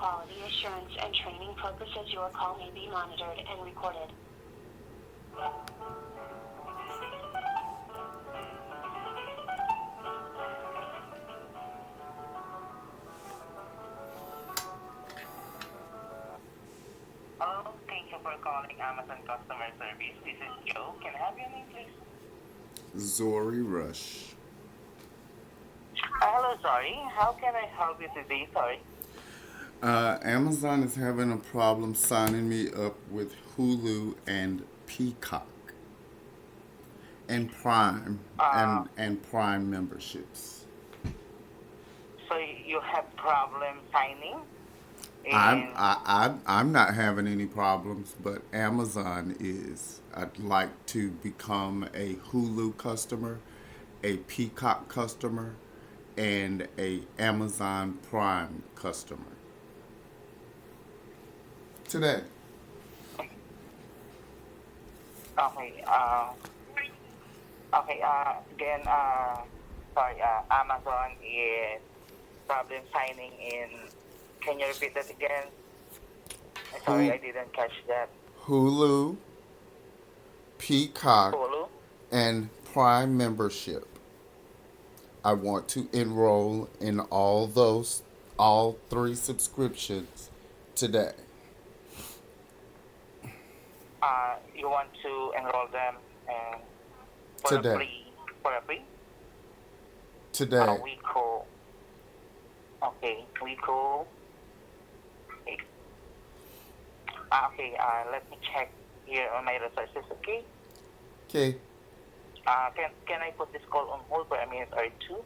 quality assurance and training purposes, your call may be monitored and recorded. Hello, thank you for calling Amazon customer service. This is Joe. Can I have your name, please? Zori Rush. Hello, sorry. How can I help you today? Sorry. Amazon is having a problem signing me up with Hulu and Peacock and Prime Uh, and Prime memberships. so you have problem signing I'm in. I'm not having any problems, but Amazon is. I'd like to become a Hulu customer, a Peacock customer, and a Amazon Prime customer. Today. Okay. Okay. Again. Sorry. Amazon is problem signing in. Can you repeat that again? Sorry, Hulu, I didn't catch that. Hulu, Peacock, Hulu. and Prime membership. I want to enroll in all three subscriptions today. You want to enroll them and for a Today. free for a free Today. Wico. Okay, Wico. Okay. Okay. Let me check here on my resources. Okay. Okay. Can I put this call on hold for a minute or two?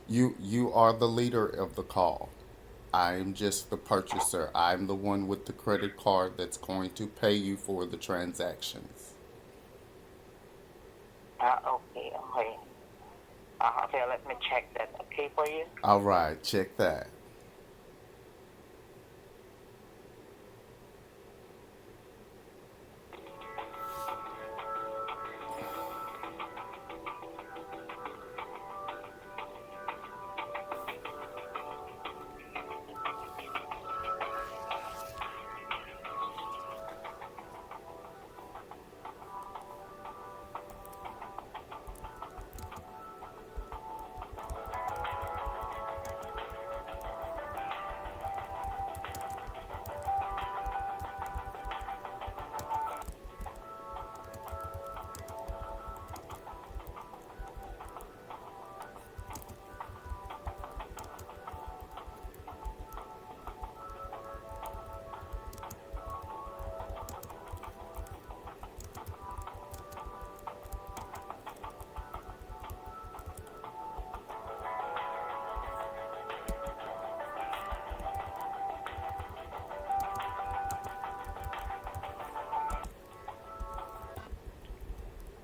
You are the leader of the call. I'm just the purchaser. I'm the one with the credit card that's going to pay you for the transactions. Okay. Okay. Okay. Let me check that. Okay, for you. All right, check that.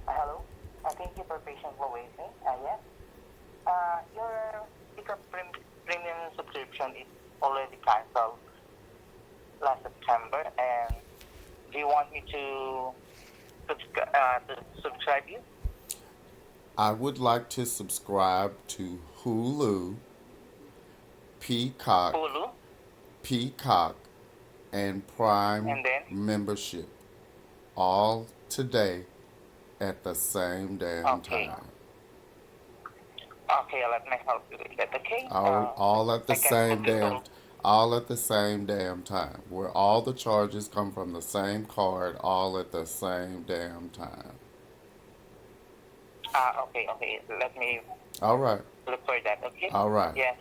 Hello. Thank you for patiently waiting. Yes. Your pickup premium subscription is already canceled last September, and do you want me to subscribe you? I would like to subscribe to Hulu, Peacock, Hulu, Peacock, and Prime and then membership all today at the same damn okay, time. okay. Let me help you with that. Okay. All at the I can same put this damn on. all at the same damn time. Where all the charges come from the same card all at the same damn time. Okay, okay. Let me All right. look for that. Okay. All right. Yes.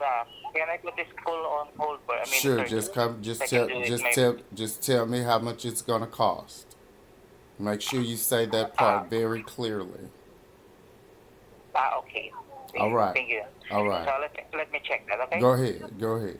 Can I put this call on hold for a minute Sure, or just two? come I can do it. Maybe. just tell me how much it's going to cost. Make sure you say that Uh, part very clearly. okay. All right. Thank you. All So right. let me check that. Okay. Go ahead. Go ahead.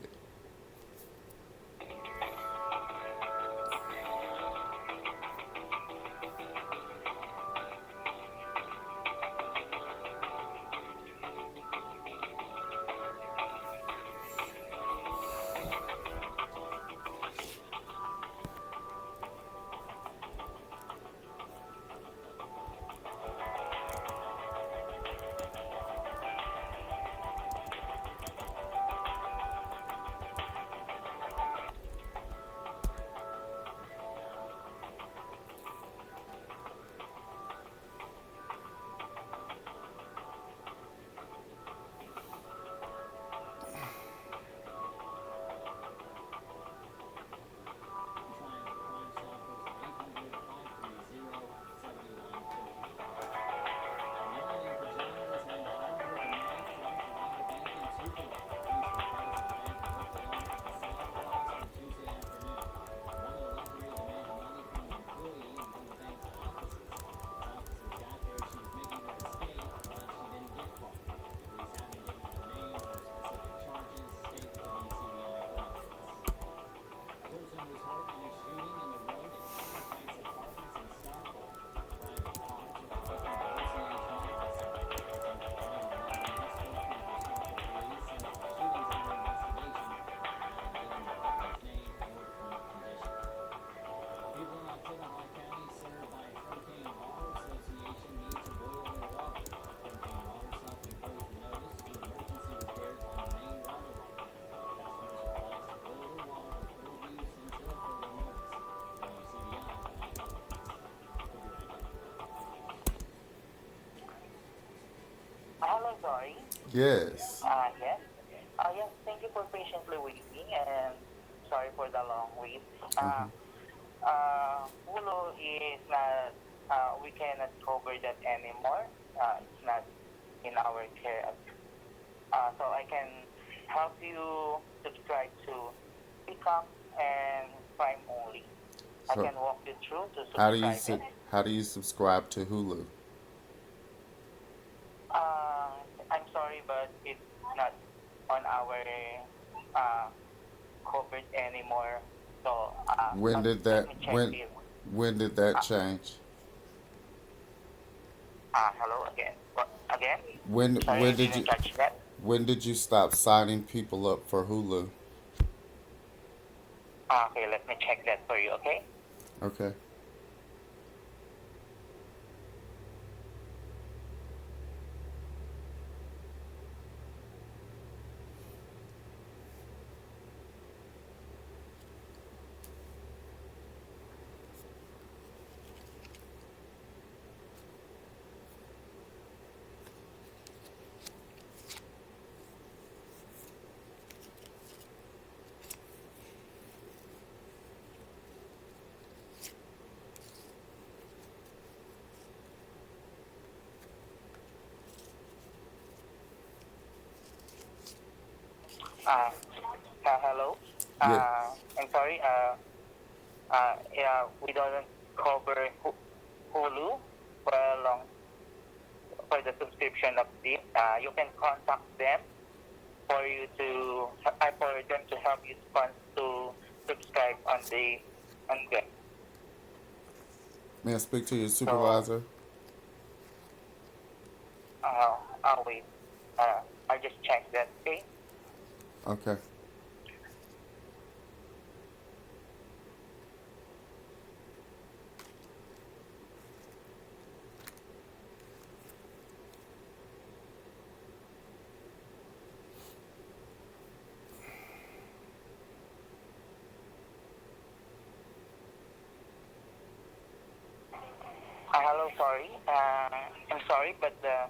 Hello, sorry. Yes. Yes. Yes, thank you for patiently waiting and sorry for the long wait. Uh-huh. Hulu is not, we cannot cover that anymore. It's not in our care. So I can help you subscribe to Peacock and Prime only. I So can walk you through to how do you subscribing. how do you subscribe to Hulu? I'm sorry, but it's not on our uh, covered anymore. So When did let that me check it. when did that Uh, change? Hello again. What, again? When Sorry, I didn't catch that. when did you stop signing people up for Hulu? Okay, let me check that for you, okay? Okay. Uh, Hello. Yeah. I'm sorry. Yeah, we don't cover Hulu for a long for the subscription of this. You can contact them for you to for them to help you to subscribe on them. May I speak to your So supervisor? I'll wait. Uh, I just checked that. Okay. Okay. Hello, sorry. I'm sorry, but the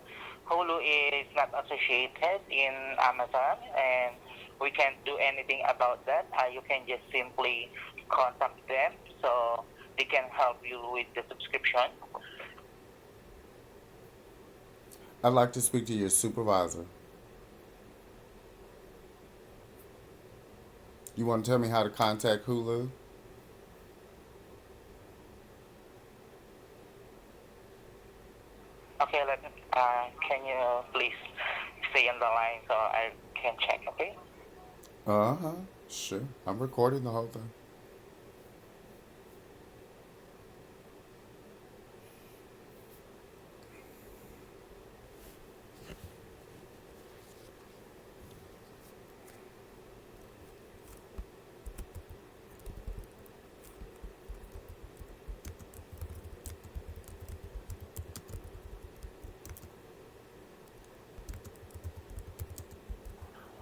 Hulu is not associated in Amazon, and we can't do anything about that. You can just simply contact them so they can help you with the subscription. I'd like to speak to your supervisor. You want to tell me how to contact Hulu? Okay, can you please stay on the line so I can check, okay? Uh-huh. Sure. I'm recording the whole thing.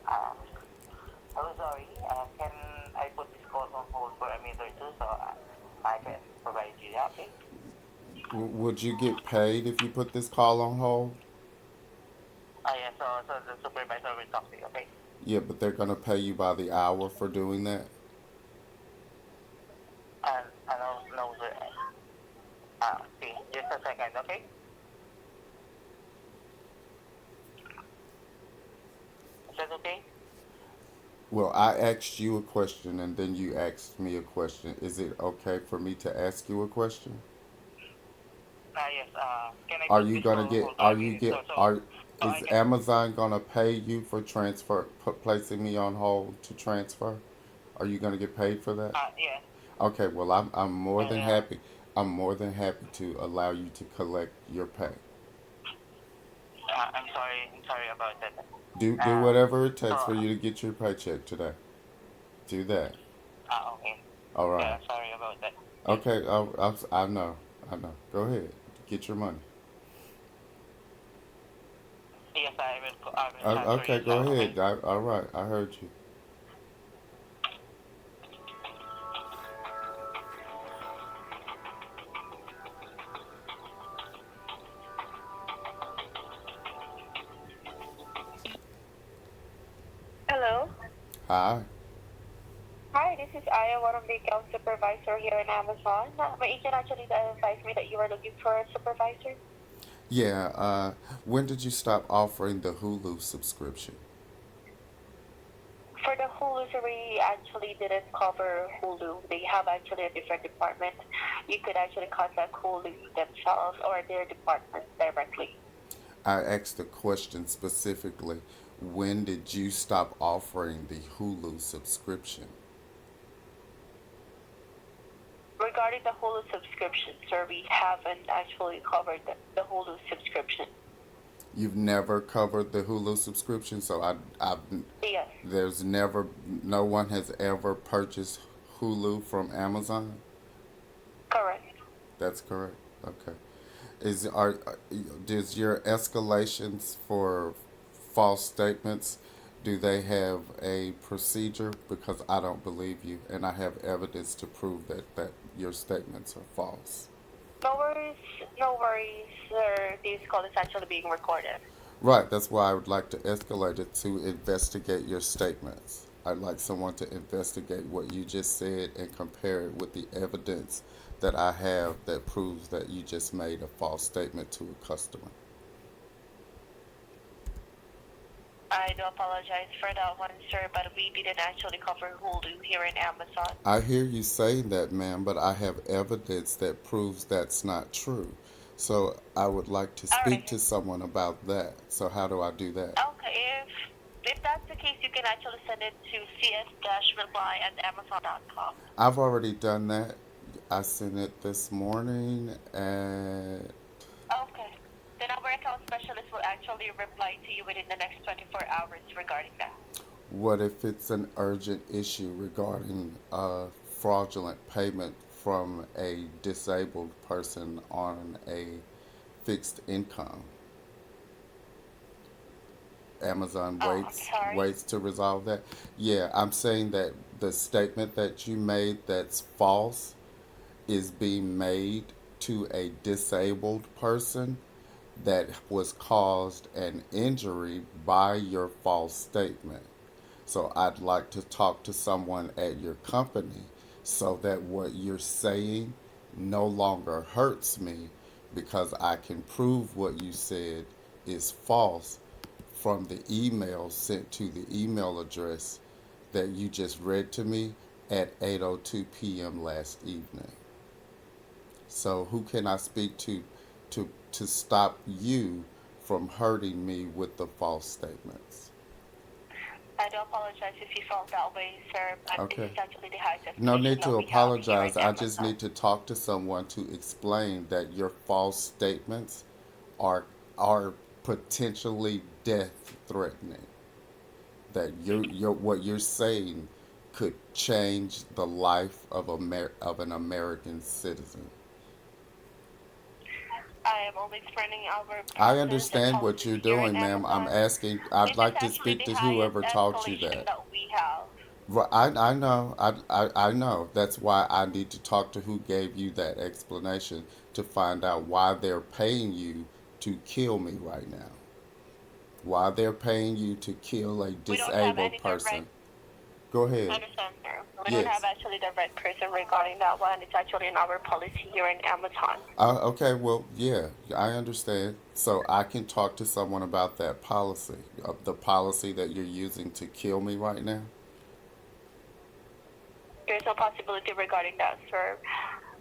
Uh, Hello, sorry. Can I put this call on hold for a minute or two so I can provide you that, okay? Would you get paid if you put this call on hold? Yeah, so the supervisor will talk to you, okay? Yeah, but they're gonna pay you by the hour for doing that. And I don't know the, see, just a second, okay? Is that okay? Well, I asked you a question and then you asked me a question. Is it okay for me to ask you a question? Yes, can I Are put you this gonna call on get? hold for Are a you minute? get? Are So I is can, Amazon gonna pay you for placing me on hold to transfer? Are you gonna get paid for that? yeah, Okay. Well, I'm more than yeah, happy. I'm more than happy to allow you to collect your pay. I'm sorry about that. Do Uh, whatever it so, takes for you to get your paycheck today. Do that. okay. All right. Yeah, sorry about that. Okay. I know. I know. Go ahead. Get your money. Yes, I will transfer Okay. you Go now, okay? ahead. All right. I heard you. Hi. Hi, this is Aya, one of the account supervisor here in Amazon. My agent actually advised me that you were looking for a supervisor. Yeah, when did you stop offering the Hulu subscription? For the Hulu, so we actually didn't cover Hulu. They have actually a different department. You could actually contact Hulu themselves or their department directly. I asked the question specifically, when did you stop offering the Hulu subscription? Regarding the Hulu subscription, sir, we haven't actually covered the Hulu subscription. You've never covered the Hulu subscription, so Yes, there's never, no one has ever purchased Hulu from Amazon. correct. That's correct. Okay. Is are does your escalations for false statements, do they have a procedure? Because I don't believe you, and I have evidence to prove that your statements are false. No worries, no worries, sir. This call is actually being recorded. Right. That's why I would like to escalate it to investigate your statements. I'd like someone to investigate what you just said and compare it with the evidence that I have that proves that you just made a false statement to a customer. I do apologize for that one, sir, but we didn't actually cover Hulu here in Amazon. I hear you saying that, ma'am, but I have evidence that proves that's not true. So I would like to All speak right. to someone about that. So how do I do that? Okay, if that's the case, you can actually send it to cs-reply at amazon.com. I've already done that. I sent it this morning at Okay. Then our account specialist will actually reply to you within the next 24 hours regarding that. what if it's an urgent issue regarding fraudulent payment from a disabled person on a fixed income? Amazon Oh, I'm sorry. waits to resolve that. Yeah, I'm saying that the statement that you made that's false is being made to a disabled person that was caused an injury by your false statement. So I'd like to talk to someone at your company so that what you're saying no longer hurts me because I can prove what you said is false from the email sent to the email address that you just read to me at 8:02 p.m. last evening. So who can I speak to stop you from hurting me with the false statements? I do apologize if you felt that way, sir, but this Okay. is actually the highest No escalation need that to we have here apologize. in I just Amazon. need to talk to someone to explain that your false statements are are potentially death threatening. That your what you're saying could change the life of of an American citizen. I am only explaining our I process and understand what policies you're here in doing, ma'am. I'm Amazon. asking. I'd This is like to actually speak the to highest whoever taught you escalation that. that we have. Right, I know. I know. That's why I need to talk to who gave you that explanation to find out why they're paying you to kill me right now. Why they're paying you to kill a We don't have disabled any person. direct Go ahead. understand, sir. We don't have Yes. actually direct person regarding that one. It's actually in our policy here in Amazon. Okay, well, yeah, I understand. So I can talk to someone about that policy, the policy that you're using to kill me right now. There's no possibility regarding that, sir,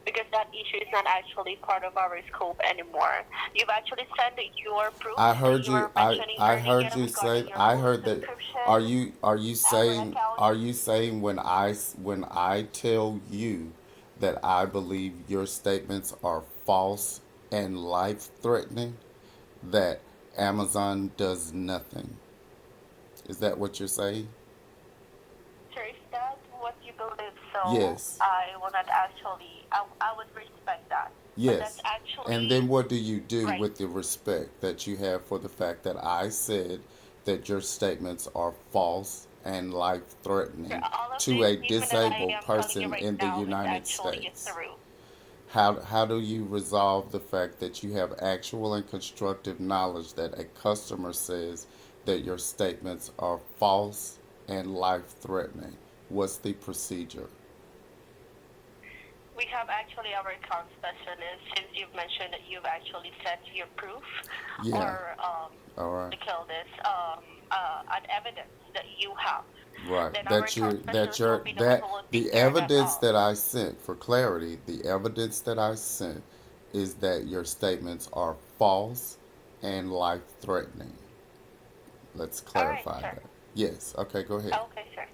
because that issue is not actually part of our scope anymore. You've actually sent your proof. I heard You you. were mentioning I earlier heard you regarding say. your I Hulu heard that. subscription, Are you our saying? account. Are you saying when I tell you that I believe your statements are false and life threatening, that Amazon does nothing? Is that what you're saying? Sir, if that's what you believe, so Yes. I will not actually, I would respect that. But that's Yes. And then actually what do you do right. with the respect that you have for the fact that I said that your statements are false and life Sir, threatening all of the to a information that I disabled am telling you person right in the now is United actually States? true. How do you resolve the fact that you have actual and constructive knowledge that a customer says that your statements are false and life-threatening. What's the procedure? We have actually our account specialist, since you've mentioned that you've actually sent your proof Yeah. or All right. to kill this an evidence that you have. Right. Then our That account you're that specialist will you're be the one that who will the take care of that evidence all. that I sent, for clarity, the evidence that I sent is that your statements are false and life-threatening. Let's All right, clarify sir. that. Yes. Okay. Go ahead. Okay, sir. I'm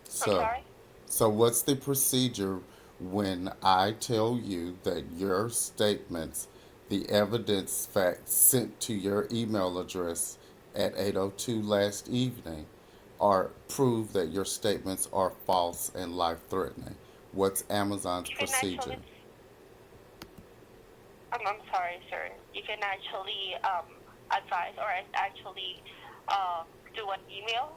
So, sorry. so what's the procedure when I tell you that your statements, the evidence fact sent to your email address at 8:02 last evening, are prove that your statements are false and life-threatening? What's Amazon's You can actually. procedure? I'm sorry, sir. You can actually advise or actually do an email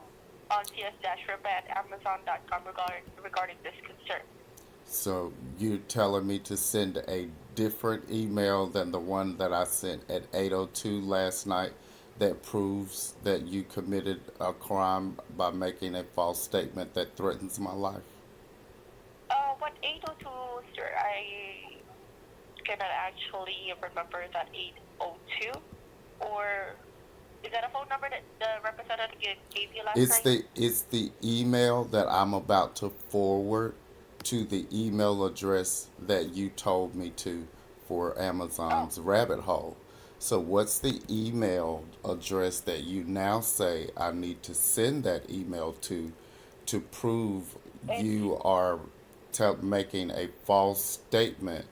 on cs-rip@amazon.com regarding this concern. So you're telling me to send a different email than the one that I sent at 8:02 last night that proves that you committed a crime by making a false statement that threatens my life? What 802, sir? I cannot actually remember that 802. Or is that a phone number that the representative gave you last night? It's the email that I'm about to forward to the email address that you told me to for Oh, Amazon's rabbit hole. So what's the email address that you now say I need to send that email to prove it's you are making a false statement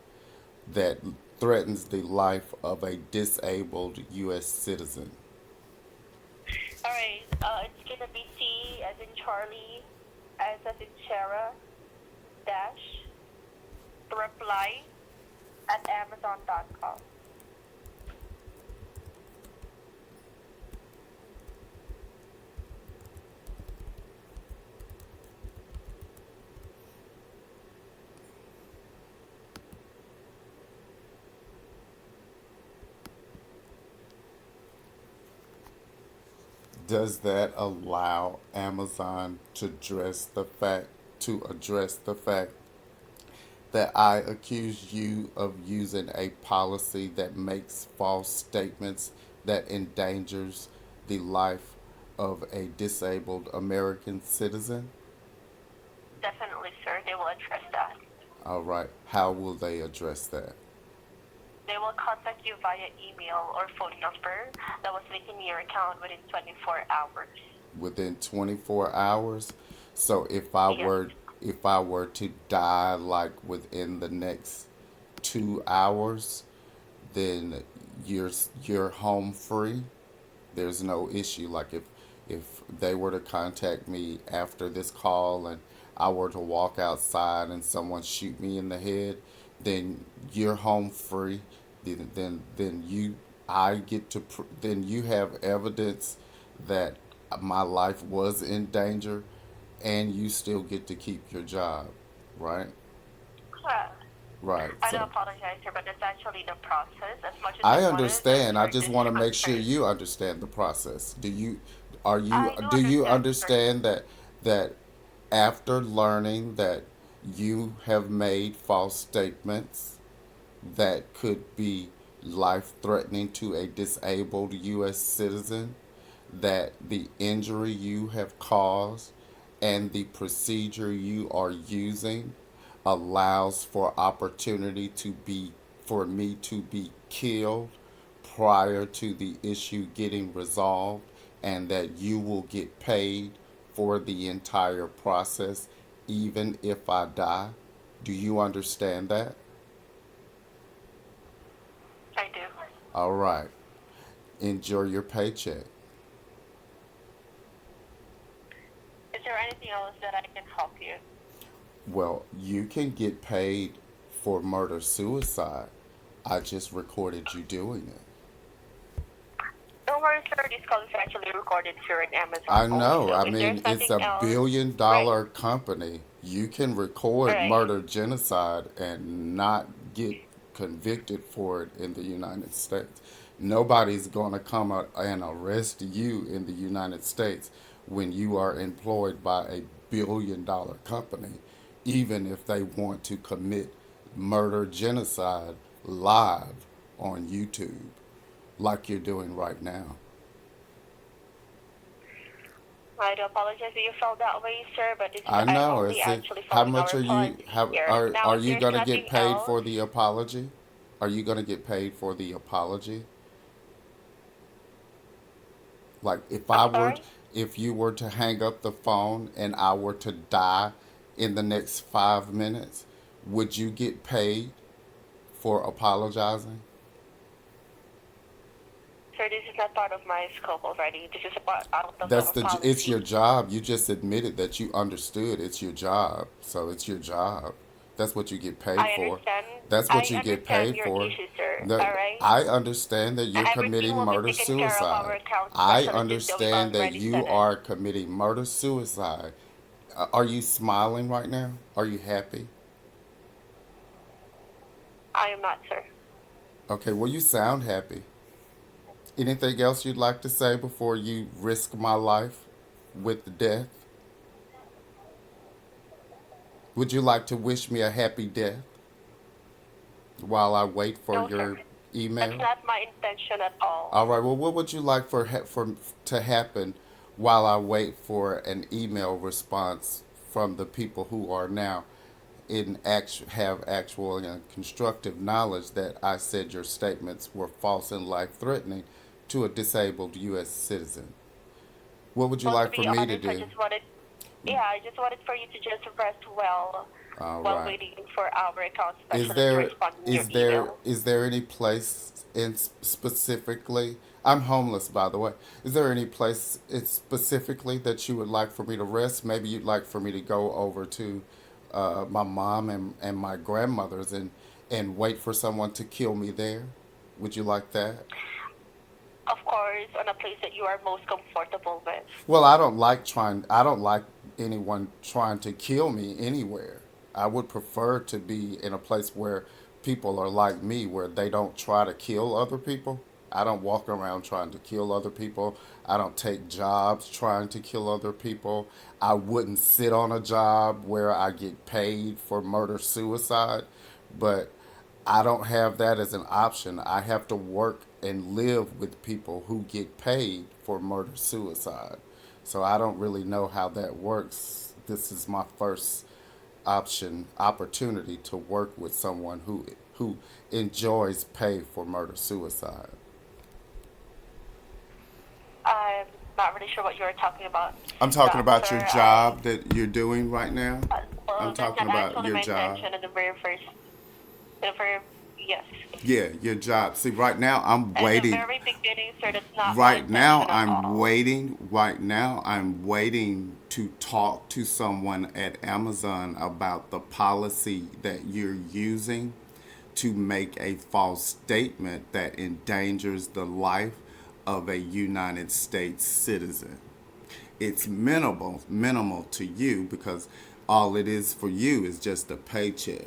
that threatens the life of a disabled U.S. citizen? all right. It's gonna be C as in Charlie, as in Sarah, dash reply at amazon.com. Does that allow Amazon to address the fact that I accuse you of using a policy that makes false statements that endangers the life of a disabled American citizen? Definitely, sir. They will address that. All right. How will they address that? They will contact you via email or phone number that was linked in your account within 24 hours. Within 24 hours? So Yes. if I were to die like within the next 2 hours, then you're you're home free. There's no issue. Like if they were to contact me after this call and I were to walk outside and someone shoot me in the head, then you're home free. Then you I get to then you have evidence that my life was in danger, and you still get to keep your job, right? Uh, Right. I do So apologize, sir, but that's actually the process. As much as I I wanted to understand. I assert just this want to to make sure concern, you understand the process. I do Do you understand, sir. understand that after learning that you have made false statements that could be life threatening to a disabled US citizen, that the injury you have caused and the procedure you are using allows for opportunity to be for me to be killed prior to the issue getting resolved, and that you will get paid for the entire process even if I die? Do you understand that? I do. All right. Enjoy your paycheck. Is there anything else that I can help you? Well, you can get paid for murder suicide. I just recorded you doing it. Don't worry, sir. This call is actually recorded here at Amazon I only. know. So I if there's mean, it's nothing a else, billion right, dollar company. You can record right. murder genocide and not get convicted for it in the United States. Nobody's going to come out and arrest you in the United States when you are employed by a billion-dollar company, even if they want to commit murder, genocide live on YouTube, like you're doing right now. I do apologize that you felt that way, sir, but this is, I I'm know. only Is it actually how following much our are you? policy How here. Now, are if you there's gonna get nothing paid else, for the apology? Are you gonna get paid for the apology? Like I'm sorry? if you were to hang up the phone and I were to die in the next 5 minutes, would you get paid for apologizing? Sir, this is not part of my scope already. This is a part out of That's the the it's your policy. job. You just admitted that you understood it's your job. So it's your job. That's what you get paid I for. understand. That's what I you get understand paid your for. issue, sir. The, All right? I understand that you're Everything committing will be murder taken care of our suicide. account I specialist until we've understand that already you said it. are committing murder suicide. Are you smiling right now? Are you happy? I am not, sir. Okay, well, you sound happy. Anything else you'd like to say before you risk my life with death? Would you like to wish me a happy death while I wait for No, sir. your That's email? not my intention at all. All right. Well, what would you like for to happen while I wait for an email response from the people who are now have actual and constructive knowledge that I said your statements were false and life threatening to a disabled U.S. citizen? What would you Well, to like for be me to honest, do? I just wanted for you to just rest well All while right. waiting for our account Is specialist to there respond to your email. is there any place in specifically? I'm homeless, by the way. Is there any place specifically that you would like for me to rest? Maybe you'd like for me to go over to my mom and my grandmother's and wait for someone to kill me there. Would you like that? Of course, on a place that you are most comfortable with. Well, I don't like trying. I don't like anyone trying to kill me anywhere. I would prefer to be in a place where people are like me, where they don't try to kill other people. I don't walk around trying to kill other people. I don't take jobs trying to kill other people. I wouldn't sit on a job where I get paid for murder suicide, but I don't have that as an option. I have to work and live with people who get paid for murder suicide. So I don't really know how that works. This is my first opportunity to work with someone who enjoys pay for murder suicide. I'm not really sure what you're talking about, I'm talking about your sir. job that you're doing right now. I'm Well, that's talking not about actually your my job. intention in the very first, the very, yes. Yeah, your job. See, right now I'm At the waiting. very beginning, sir, that's not my Right now, intention at all. I'm waiting to talk to someone at Amazon about the policy that you're using to make a false statement that endangers the life of a United States citizen. It's minimal to you because all it is for you is just a paycheck.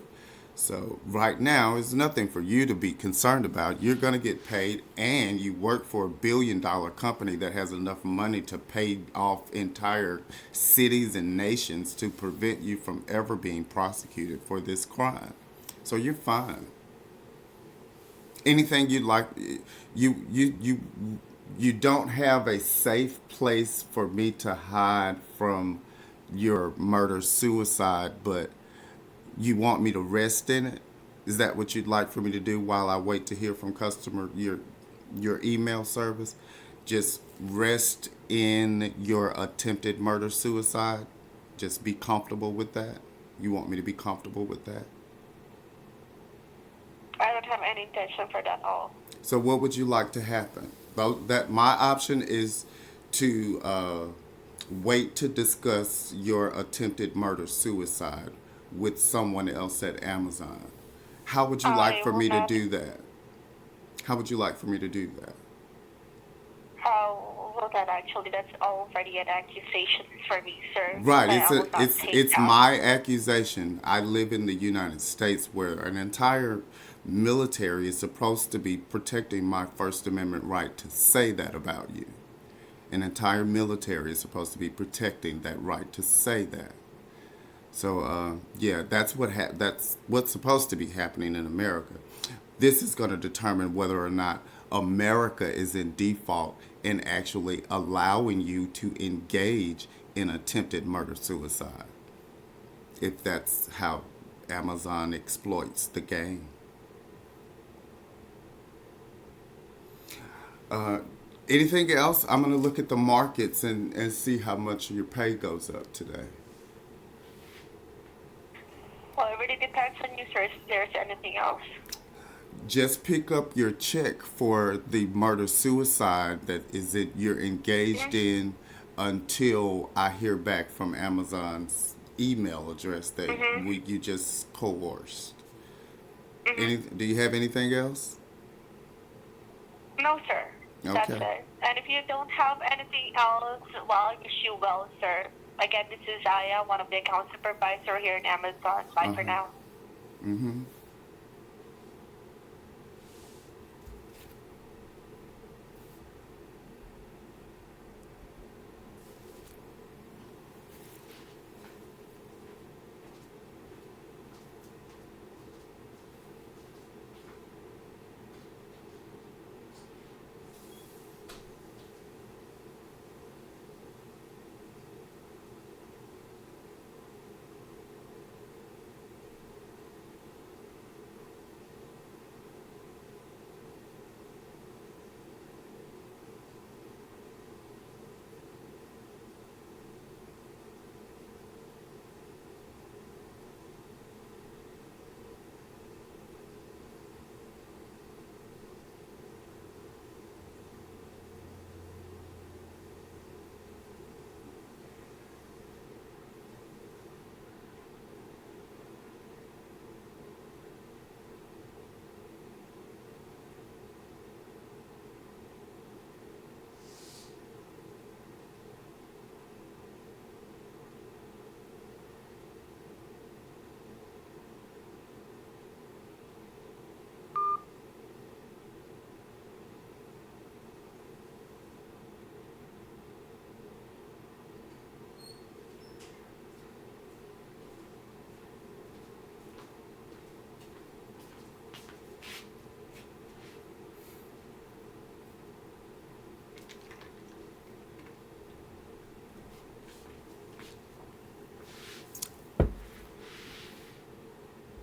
So right now, it's nothing for you to be concerned about. You're going to get paid, and you work for a billion-dollar company that has enough money to pay off entire cities and nations to prevent you from ever being prosecuted for this crime. So you're fine. Anything you'd like, you don't have a safe place for me to hide from your murder suicide, but you want me to rest in it? Is that what you'd like for me to do while I wait to hear from customer your email service? Just rest in your attempted murder suicide? Just be comfortable with that? You want me to be comfortable with that? I don't have any intention for that all. So what would you like to happen? Well, that my option is to wait to discuss your attempted murder suicide with someone else at Amazon. How would you like I for will me to not. do that? How would you like for me to do that? How will that actually? That's already an accusation for me, sir. Right, That I will not take it's out. my accusation. I live in the United States where an entire military is supposed to be protecting my First Amendment right to say that about you. An entire military is supposed to be protecting that right to say that. So yeah, that's what's supposed to be happening in America. This is going to determine whether or not America is in default in actually allowing you to engage in attempted murder suicide. If that's how Amazon exploits the game. Anything else? I'm going to look at the markets and see how much your pay goes up today. Well, it really depends on you, sir, if there's anything else. Just pick up your check for the murder suicide that is it you're engaged in until I hear back from Amazon's email address that you just coerced. Do you have anything else? No, sir. That's Okay. it. And if you don't have anything else, well, I wish you well, sir. Again, this is Aya, one of the account supervisor here in Amazon. Bye for now. Mm-hmm.